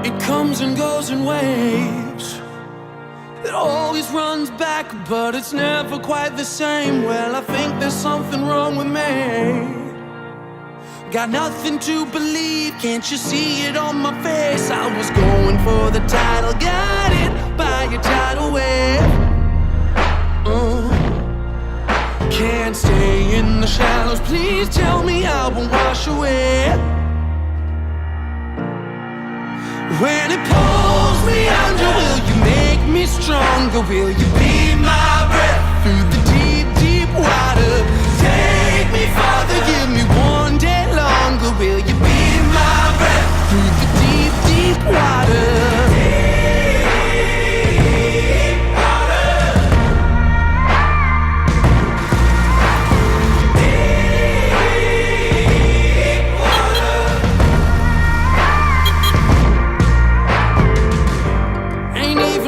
It comes and goes in waves. It always runs back, but it's never quite the same. Well, I think there's something wrong with me. Got nothing to believe, can't you see it on my face? I was going for the title, got it by a tidal wave. Can't stay in the shallows, please tell me I won't wash away. When it pulls me under, will you make me stronger? Will you be my breath through the deep, deep water? Take me farther, give me one day longer. Will you be my breath through the deep, deep water?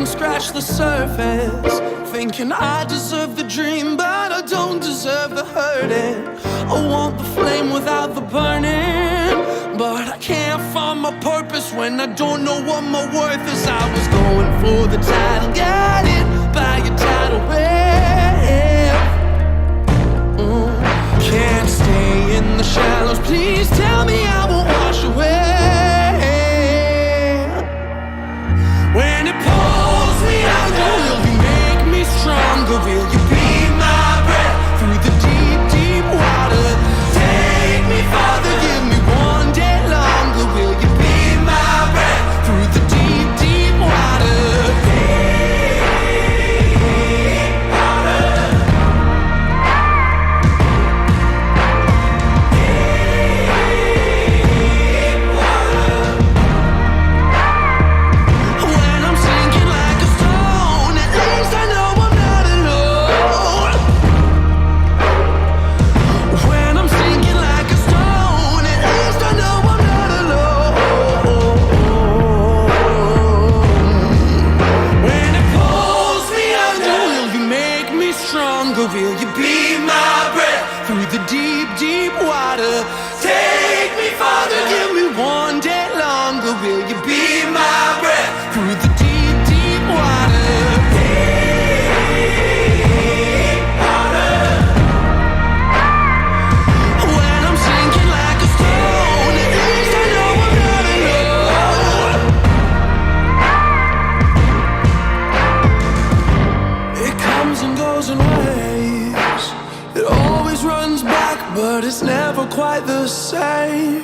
Scratch the surface, thinking I deserve the dream, but I don't deserve the hurting. I want the flame without the burning, but I can't find my purpose when I don't know what my worth is. I was going for the title, got it by a tidal wave. Can't stay in the shallows, please tell me I won't wash away. When it pulls me under, will you make me stronger? Will you be my breath through the deep, deep water? Take me farther, give me one day longer. Will you be my breath through the deep, deep water? Deep water. Deep water. When I'm sinking like a stone, at least I know I'm not alone. When I'm sinking like a stone, at least I know I'm not alone. When it pulls me under, will you make me stronger? Will you be my breath through the deep, deep water? Take me farther, give me one day longer. Will you be my breath through the deep, deep water? Deep water. When I'm sinking like a stone, at least I know I'm not alone. It comes and goes in waves. It always runs back, but it's never quite the same.